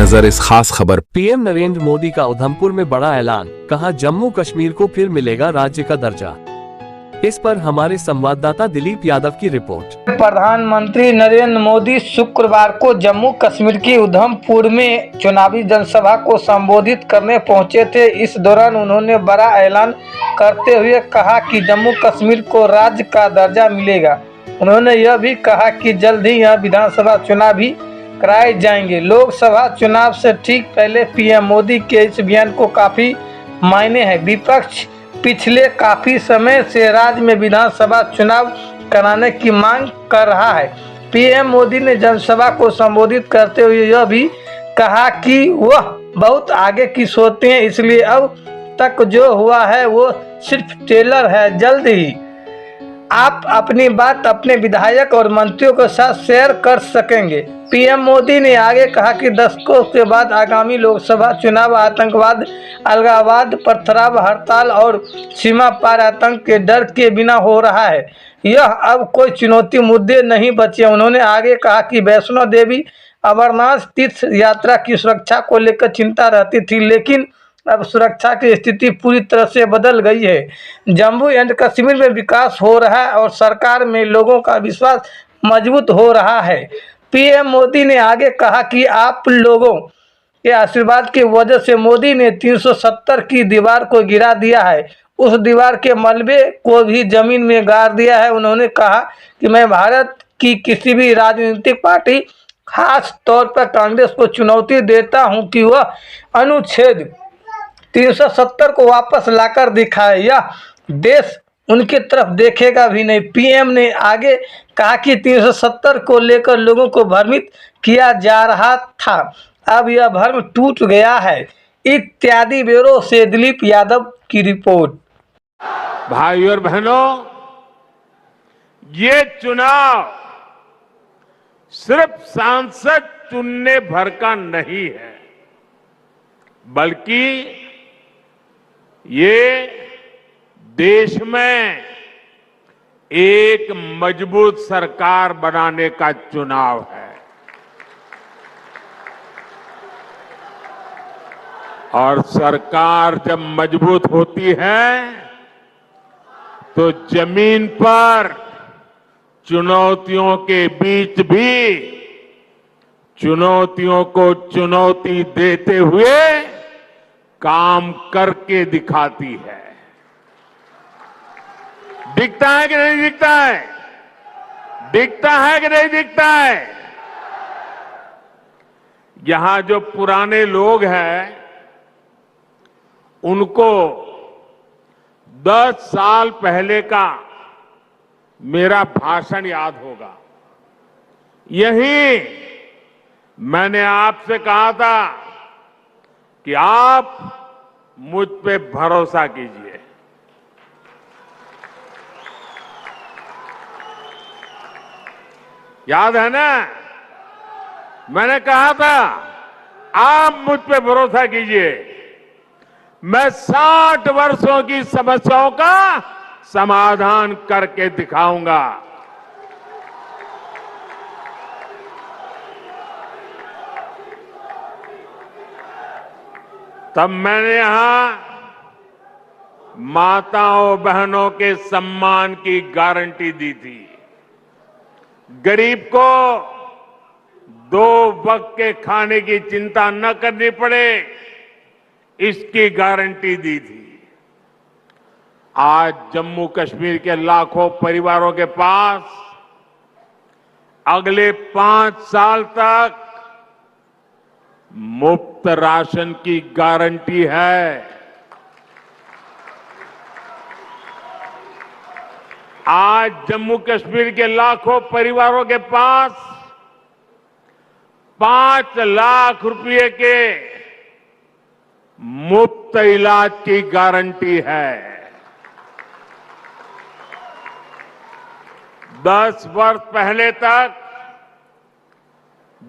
नजर इस खास खबर। पीएम नरेंद्र मोदी का उधमपुर में बड़ा ऐलान, कहा जम्मू कश्मीर को फिर मिलेगा राज्य का दर्जा। इस पर हमारे संवाददाता दिलीप यादव की रिपोर्ट। प्रधानमंत्री नरेंद्र मोदी शुक्रवार को जम्मू कश्मीर के उधमपुर में चुनावी जनसभा को संबोधित करने पहुंचे थे। इस दौरान उन्होंने बड़ा ऐलान करते हुए कहा कि जम्मू कश्मीर को राज्य का दर्जा मिलेगा। उन्होंने यह भी कहा कि जल्द ही यहां विधानसभा चुनाव भी कराए जाएंगे। लोकसभा चुनाव से ठीक पहले पीएम मोदी के इस बयान को काफी मायने हैं। विपक्ष पिछले काफी समय से राज्य में विधानसभा चुनाव कराने की मांग कर रहा है। पीएम मोदी ने जनसभा को संबोधित करते हुए यह भी कहा कि वह बहुत आगे की सोचते हैं, इसलिए अब तक जो हुआ है वो सिर्फ ट्रेलर है। जल्द ही आप अपनी बात अपने विधायक और मंत्रियों के साथ शेयर कर सकेंगे। पीएम मोदी ने आगे कहा कि दशकों के बाद आगामी लोकसभा चुनाव आतंकवाद, अलगाववाद, पथराव, हड़ताल और सीमा पार आतंक के डर के बिना हो रहा है। यह अब कोई चुनौती मुद्दे नहीं बचे। उन्होंने आगे कहा कि वैष्णो देवी अमरनाथ तीर्थ यात्रा की सुरक्षा को लेकर चिंता रहती थी, लेकिन अब सुरक्षा की स्थिति पूरी तरह से बदल गई है। जम्मू एंड कश्मीर में विकास हो रहा है और सरकार में लोगों का विश्वास मजबूत हो रहा है। पीएम मोदी ने आगे कहा कि आप लोगों के आशीर्वाद की वजह से मोदी ने 370 की दीवार को गिरा दिया है, उस दीवार के मलबे को भी जमीन में गाड़ दिया है। उन्होंने कहा कि मैं भारत की किसी भी राजनीतिक पार्टी, खास तौर पर कांग्रेस को चुनौती देता हूं कि वह अनुच्छेद 370 को वापस लाकर दिखाए, या देश उनकी तरफ देखेगा भी नहीं। पीएम ने आगे कहा कि 370 को लेकर लोगों को भ्रमित किया जा रहा था, अब यह भ्रम टूट गया है। इत्यादि ब्यूरो से दिलीप यादव की रिपोर्ट। भाइयों और बहनों, ये चुनाव सिर्फ सांसद चुनने भर का नहीं है, बल्कि ये देश में एक मजबूत सरकार बनाने का चुनाव है। और सरकार जब मजबूत होती है तो जमीन पर चुनौतियों के बीच भी चुनौतियों को चुनौती देते हुए काम करके दिखाती है। दिखता है कि नहीं दिखता है? दिखता है कि नहीं दिखता है? यहां जो पुराने लोग हैं उनको 10 साल पहले का मेरा भाषण याद होगा। यही मैंने आपसे कहा था कि आप मुझ पे भरोसा कीजिए। याद है ना? मैंने कहा था आप मुझ पे भरोसा कीजिए, मैं 60 वर्षों की समस्याओं का समाधान करके दिखाऊंगा। तब मैंने यहां माताओं बहनों के सम्मान की गारंटी दी थी, गरीब को 2 वक्त के खाने की चिंता न करनी पड़े, इसकी गारंटी दी थी। आज जम्मू कश्मीर के लाखों परिवारों के पास अगले 5 साल तक मुफ्त राशन की गारंटी है। आज जम्मू कश्मीर के लाखों परिवारों के पास 5 लाख रुपए के मुफ्त इलाज की गारंटी है। 10 वर्ष पहले तक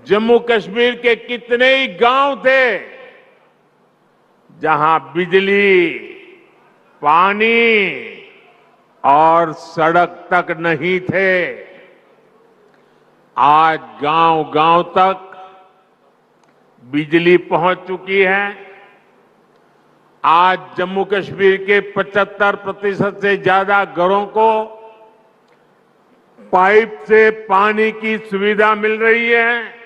जम्मू कश्मीर के कितने ही गांव थे जहां बिजली, पानी और सड़क तक नहीं थे। आज गांव-गांव तक बिजली पहुंच चुकी है। आज जम्मू कश्मीर के 75% से ज्यादा घरों को पाइप से पानी की सुविधा मिल रही है।